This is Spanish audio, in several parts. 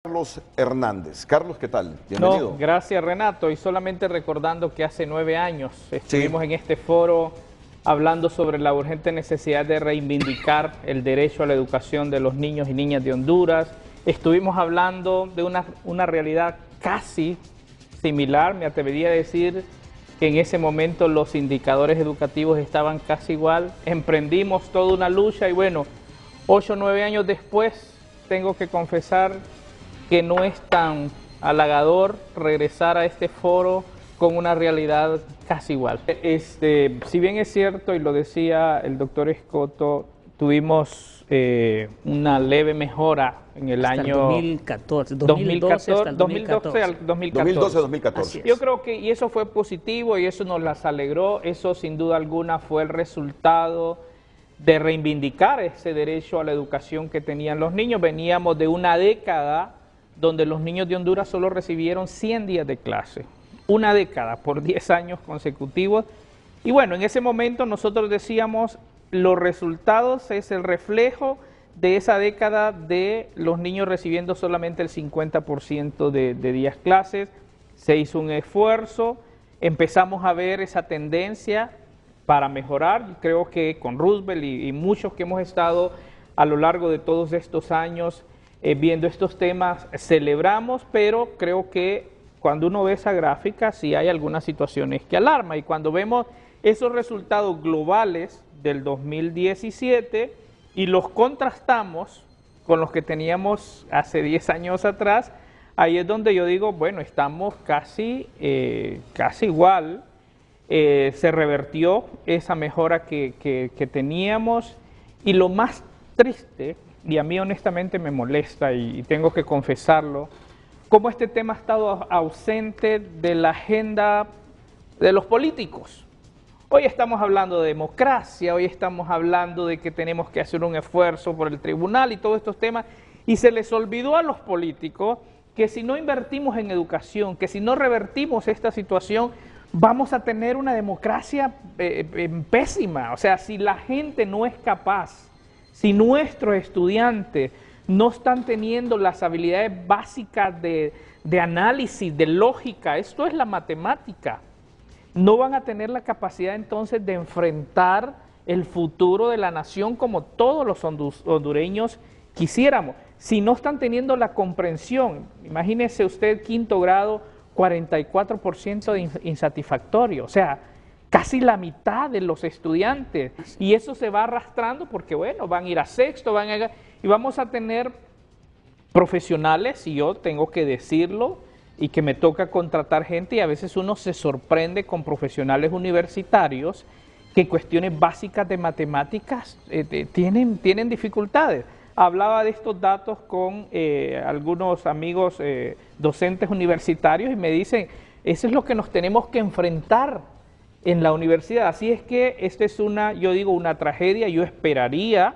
Carlos Hernández. Carlos, ¿qué tal? Bienvenido. No, gracias Renato, y solamente recordando que hace 9 años estuvimos en este foro hablando sobre la urgente necesidad de reivindicar el derecho a la educación de los niños y niñas de Honduras. Estuvimos hablando de una realidad casi similar, me atrevería a decir que en ese momento los indicadores educativos estaban casi igual. Emprendimos toda una lucha y bueno, 8 o 9 años después tengo que confesar que no es tan halagador regresar a este foro con una realidad casi igual. Si bien es cierto, y lo decía el doctor Escoto, tuvimos una leve mejora en el hasta año 2014, 2012 hasta el 2012 al 2014. 2012-2014. Yo creo que y eso fue positivo y eso nos las alegró, eso sin duda alguna fue el resultado de reivindicar ese derecho a la educación que tenían los niños. Veníamos de una década donde los niños de Honduras solo recibieron 100 días de clase, una década por 10 años consecutivos. Y bueno, en ese momento nosotros decíamos, los resultados es el reflejo de esa década de los niños recibiendo solamente el 50% de días clases. Se hizo un esfuerzo, empezamos a ver esa tendencia para mejorar. Creo que con Roosevelt y muchos que hemos estado a lo largo de todos estos años viendo estos temas, celebramos, pero creo que cuando uno ve esa gráfica sí hay algunas situaciones que alarma, y cuando vemos esos resultados globales del 2017 y los contrastamos con los que teníamos hace 10 años atrás, ahí es donde yo digo, bueno, estamos casi igual. Se revertió esa mejora que teníamos, y lo más triste, y a mí honestamente me molesta y tengo que confesarlo, cómo este tema ha estado ausente de la agenda de los políticos. Hoy estamos hablando de democracia, hoy estamos hablando de que tenemos que hacer un esfuerzo por el tribunal y todos estos temas, y se les olvidó a los políticos que si no invertimos en educación, que si no revertimos esta situación, vamos a tener una democracia pésima. O sea, si la gente no es capaz, si nuestros estudiantes no están teniendo las habilidades básicas de análisis, de lógica, esto es la matemática, no van a tener la capacidad entonces de enfrentar el futuro de la nación como todos los hondureños quisiéramos. Si no están teniendo la comprensión, imagínese usted, 5º grado, 44% de insatisfactorio, o sea, casi la mitad de los estudiantes, y eso se va arrastrando porque, bueno, van a ir a 6º, y vamos a tener profesionales, y yo tengo que decirlo, y que me toca contratar gente, y a veces uno se sorprende con profesionales universitarios que en cuestiones básicas de matemáticas tienen dificultades. Hablaba de estos datos con algunos amigos docentes universitarios y me dicen, eso es lo que nos tenemos que enfrentar en la universidad. Así es que esta es una tragedia. Yo esperaría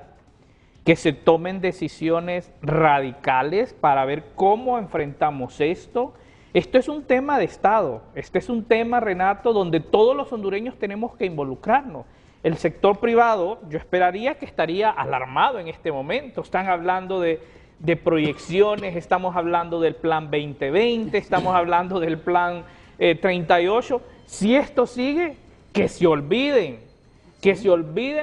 que se tomen decisiones radicales para ver cómo enfrentamos esto. Esto es un tema de Estado, este es un tema, Renato, donde todos los hondureños tenemos que involucrarnos. El sector privado, yo esperaría que estaría alarmado en este momento. Están hablando de proyecciones, estamos hablando del plan 2020, estamos hablando del plan 38. Si esto sigue, que se olviden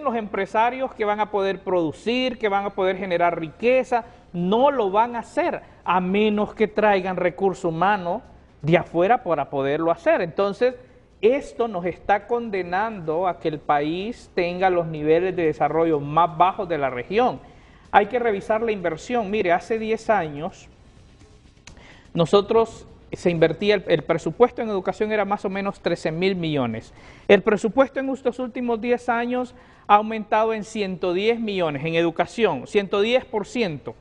los empresarios que van a poder producir, que van a poder generar riqueza. No lo van a hacer a menos que traigan recursos humanos de afuera para poderlo hacer. Entonces, esto nos está condenando a que el país tenga los niveles de desarrollo más bajos de la región. Hay que revisar la inversión. Mire, hace 10 años nosotros se invertía, el presupuesto en educación era más o menos 13,000 millones. El presupuesto en estos últimos 10 años ha aumentado en 110 millones en educación, 110%.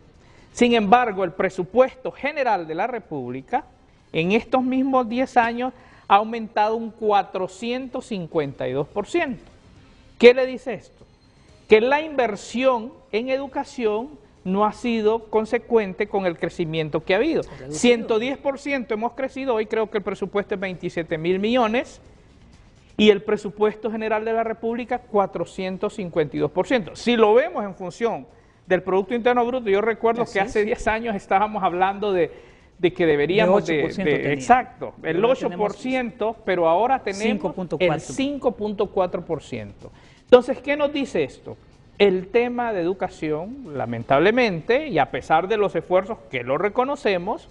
Sin embargo, el presupuesto general de la República en estos mismos 10 años ha aumentado un 452%. ¿Qué le dice esto? Que la inversión en educación no ha sido consecuente con el crecimiento que ha habido. 110% hemos crecido, hoy creo que el presupuesto es 27,000 millones y el presupuesto general de la República 452%. Si lo vemos en función del Producto Interno Bruto. Yo recuerdo que hace 10 años estábamos hablando de que deberíamos exacto, el 8%, pero ahora tenemos el 5.4%. Entonces, ¿qué nos dice esto? El tema de educación, lamentablemente, y a pesar de los esfuerzos que lo reconocemos,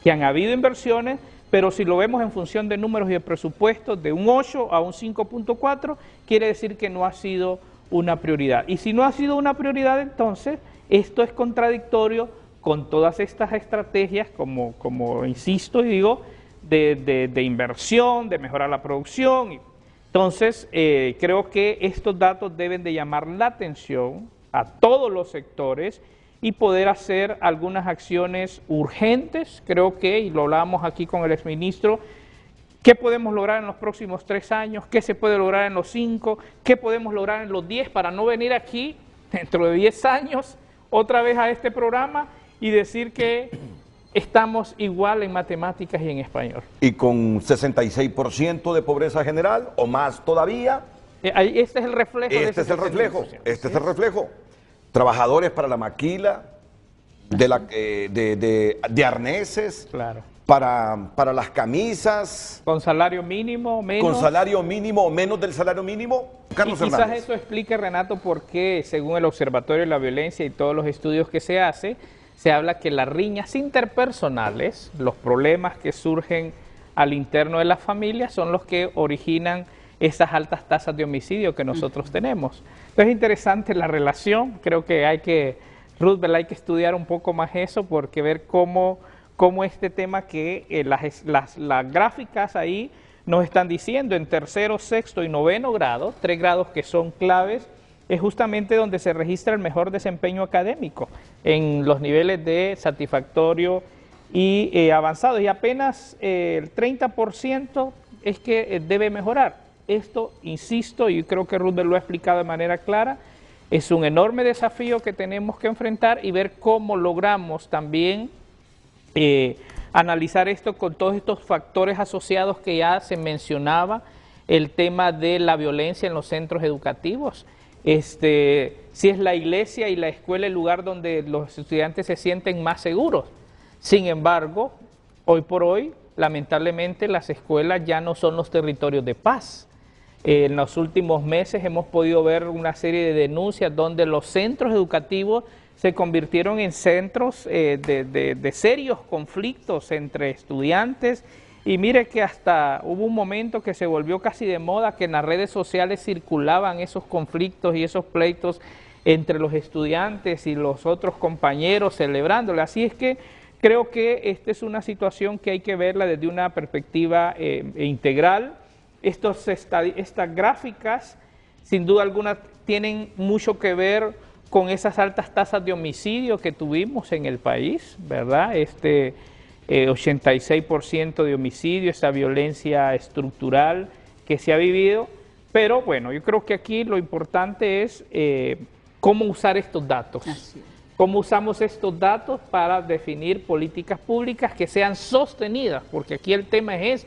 que han habido inversiones, pero si lo vemos en función de números y de presupuestos, de un 8 a un 5.4, quiere decir que no ha sido una prioridad. Y si no ha sido una prioridad, entonces, esto es contradictorio con todas estas estrategias, como insisto y digo, de inversión, de mejorar la producción. Entonces, creo que estos datos deben de llamar la atención a todos los sectores y poder hacer algunas acciones urgentes. Creo que, y lo hablábamos aquí con el exministro, ¿qué podemos lograr en los próximos 3 años? ¿Qué se puede lograr en los 5? ¿Qué podemos lograr en los 10 para no venir aquí dentro de 10 años otra vez a este programa y decir que estamos igual en matemáticas y en español? Y con 66% de pobreza general o más todavía. Este es el reflejo. Este es el reflejo. Este es el reflejo. Trabajadores para la maquila, de arneses, claro, para las camisas. Con salario mínimo, menos. Con salario mínimo o menos del salario mínimo. Carlos Hernández. Quizás eso explique, Renato, por qué, según el Observatorio de la Violencia y todos los estudios que se hace, se habla que las riñas interpersonales, los problemas que surgen al interno de las familias, son los que originan esas altas tasas de homicidio que nosotros tenemos. Entonces es interesante la relación, creo que Ruth, hay que estudiar un poco más eso, porque ver cómo este tema que las gráficas ahí nos están diciendo en tercero, sexto y noveno grado, 3 grados que son claves, es justamente donde se registra el mejor desempeño académico, en los niveles de satisfactorio y avanzado, y apenas el 30% es que debe mejorar. Esto, insisto, y creo que Ruth lo ha explicado de manera clara, es un enorme desafío que tenemos que enfrentar y ver cómo logramos también analizar esto con todos estos factores asociados que ya se mencionaba, el tema de la violencia en los centros educativos. Si es la iglesia y la escuela el lugar donde los estudiantes se sienten más seguros. Sin embargo, hoy por hoy, lamentablemente, las escuelas ya no son los territorios de paz. En los últimos meses hemos podido ver una serie de denuncias donde los centros educativos se convirtieron en centros de serios conflictos entre estudiantes, y mire que hasta hubo un momento que se volvió casi de moda que en las redes sociales circulaban esos conflictos y esos pleitos entre los estudiantes y los otros compañeros celebrándole. Así es que creo que esta es una situación que hay que verla desde una perspectiva integral. Estas gráficas, sin duda alguna, tienen mucho que ver con esas altas tasas de homicidio que tuvimos en el país, ¿verdad? 86% de homicidio, esa violencia estructural que se ha vivido. Pero bueno, yo creo que aquí lo importante es cómo usar estos datos. Cómo usamos estos datos para definir políticas públicas que sean sostenidas, porque aquí el tema es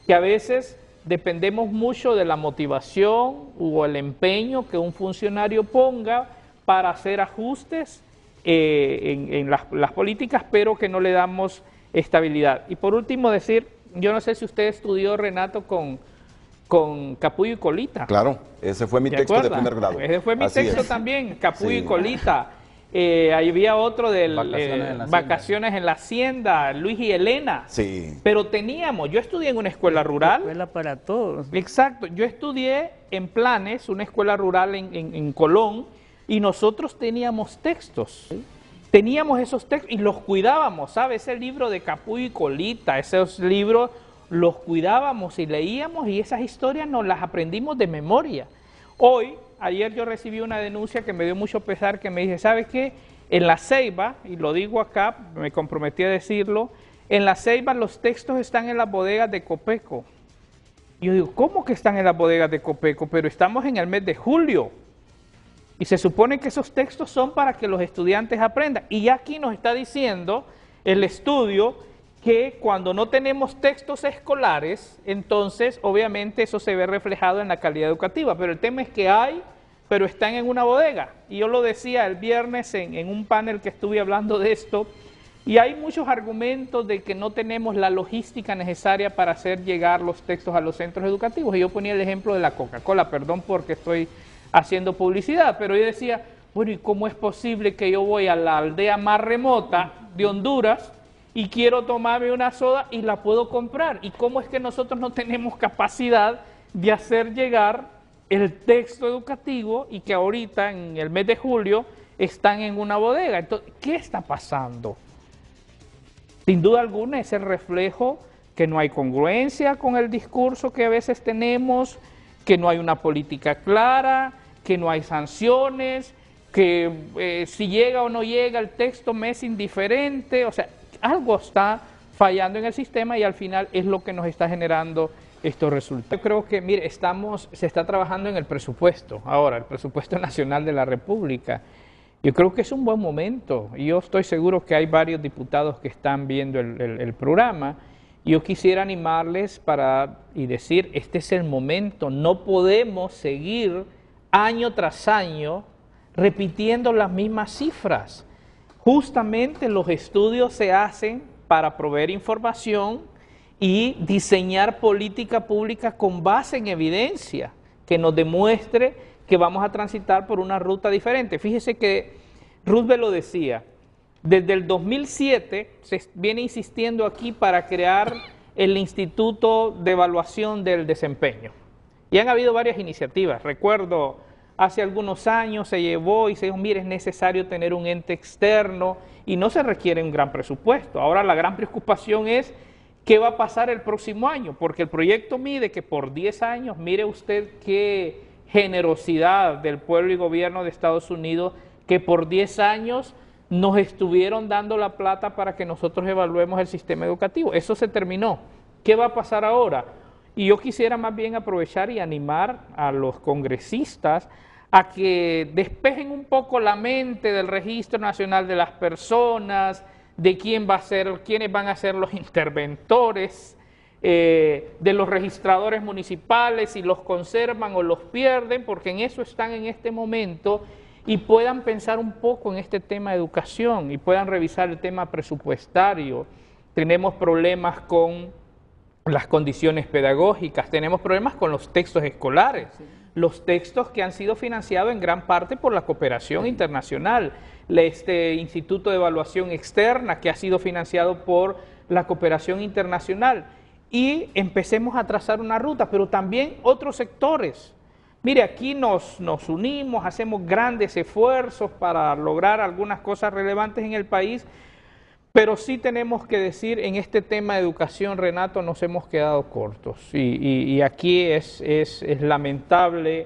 que a veces dependemos mucho de la motivación o el empeño que un funcionario ponga para hacer ajustes en las políticas, pero que no le damos estabilidad. Y por último decir, yo no sé si usted estudió, Renato, con Capullo y Colita. Claro, ese fue mi texto de primer grado. Ese fue mi texto también, Capullo y Colita. Ahí había otro de Vacaciones en la Hacienda, Luis y Elena. Sí. Pero yo estudié en una escuela rural. Escuela para todos. Exacto, yo estudié en Planes, una escuela rural en Colón, y nosotros teníamos textos. ¿Sí? Teníamos esos textos y los cuidábamos, ¿sabes? Ese libro de Capullo y Colita, esos libros los cuidábamos y leíamos, y esas historias nos las aprendimos de memoria. Ayer yo recibí una denuncia que me dio mucho pesar, que me dice, ¿sabes qué? En La Ceiba, y lo digo acá, me comprometí a decirlo, en La Ceiba los textos están en las bodegas de Copeco. Y yo digo, ¿cómo que están en las bodegas de Copeco? Pero estamos en el mes de julio. Y se supone que esos textos son para que los estudiantes aprendan. Y ya aquí nos está diciendo el estudio que cuando no tenemos textos escolares, entonces obviamente eso se ve reflejado en la calidad educativa. Pero el tema es que hay pero están en una bodega. Y yo lo decía el viernes en un panel que estuve hablando de esto, y hay muchos argumentos de que no tenemos la logística necesaria para hacer llegar los textos a los centros educativos. Y yo ponía el ejemplo de la Coca-Cola, perdón porque estoy haciendo publicidad, pero yo decía, bueno, ¿y cómo es posible que yo voy a la aldea más remota de Honduras y quiero tomarme una soda y la puedo comprar? ¿Y cómo es que nosotros no tenemos capacidad de hacer llegar el texto educativo y que ahorita en el mes de julio están en una bodega? Entonces, ¿qué está pasando? Sin duda alguna es el reflejo que no hay congruencia con el discurso que a veces tenemos, que no hay una política clara, que no hay sanciones, que si llega o no llega el texto me es indiferente. O sea, algo está fallando en el sistema y al final es lo que nos está generando estos resultados. Yo creo que, mire, se está trabajando en el presupuesto, ahora, el presupuesto nacional de la República. Yo creo que es un buen momento y yo estoy seguro que hay varios diputados que están viendo el programa. Yo quisiera animarles y decir, este es el momento, no podemos seguir año tras año repitiendo las mismas cifras. Justamente los estudios se hacen para proveer información y diseñar política pública con base en evidencia que nos demuestre que vamos a transitar por una ruta diferente. Fíjese que Roosevelt lo decía, desde el 2007 se viene insistiendo aquí para crear el Instituto de Evaluación del Desempeño. Y han habido varias iniciativas. Recuerdo, hace algunos años se llevó y se dijo, mire, es necesario tener un ente externo y no se requiere un gran presupuesto. Ahora la gran preocupación es qué va a pasar el próximo año, porque el proyecto mide que por 10 años, mire usted qué generosidad del pueblo y gobierno de Estados Unidos, que por 10 años nos estuvieron dando la plata para que nosotros evaluemos el sistema educativo. Eso se terminó. ¿Qué va a pasar ahora? Y yo quisiera más bien aprovechar y animar a los congresistas a que despejen un poco la mente del Registro Nacional de las Personas, de quiénes van a ser los interventores, de los registradores municipales, si los conservan o los pierden, porque en eso están en este momento, y puedan pensar un poco en este tema de educación y puedan revisar el tema presupuestario. Tenemos problemas con las condiciones pedagógicas, tenemos problemas con los textos escolares, los textos que han sido financiados en gran parte por la cooperación internacional, este Instituto de Evaluación Externa que ha sido financiado por la cooperación internacional, y empecemos a trazar una ruta, pero también otros sectores. Mire, aquí nos unimos, hacemos grandes esfuerzos para lograr algunas cosas relevantes en el país, pero sí tenemos que decir, en este tema de educación, Renato, nos hemos quedado cortos. Y aquí es lamentable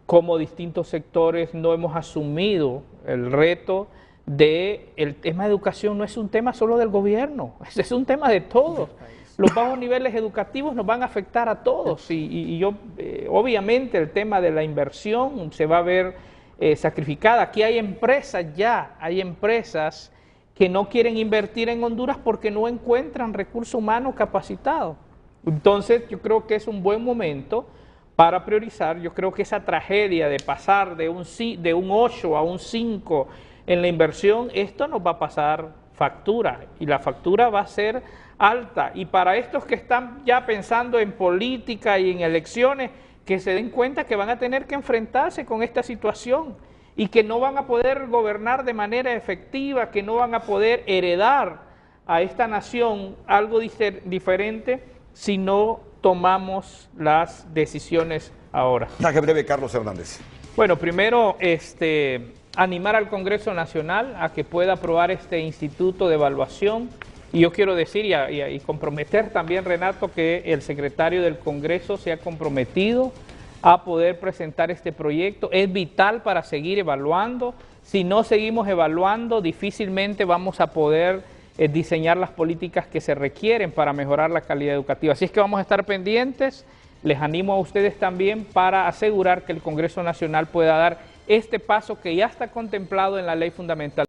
cómo distintos sectores no hemos asumido el reto de el tema de educación. No es un tema solo del gobierno, es un tema de todos. Los bajos niveles educativos nos van a afectar a todos y obviamente el tema de la inversión se va a ver sacrificada. Aquí hay empresas que no quieren invertir en Honduras porque no encuentran recurso humano capacitado. Entonces yo creo que es un buen momento para priorizar. Yo creo que esa tragedia de pasar de un 8 a un 5 en la inversión, esto nos va a pasar factura y la factura va a ser alta. Y para estos que están ya pensando en política y en elecciones, que se den cuenta que van a tener que enfrentarse con esta situación y que no van a poder gobernar de manera efectiva, que no van a poder heredar a esta nación algo diferente si no tomamos las decisiones ahora. Mensaje breve, Carlos Hernández. Bueno, primero, animar al Congreso Nacional a que pueda aprobar este Instituto de Evaluación. Y yo quiero decir y comprometer también, Renato, que el secretario del Congreso se ha comprometido a poder presentar este proyecto. Es vital para seguir evaluando. Si no seguimos evaluando, difícilmente vamos a poder diseñar las políticas que se requieren para mejorar la calidad educativa. Así es que vamos a estar pendientes. Les animo a ustedes también para asegurar que el Congreso Nacional pueda dar este paso que ya está contemplado en la Ley Fundamental.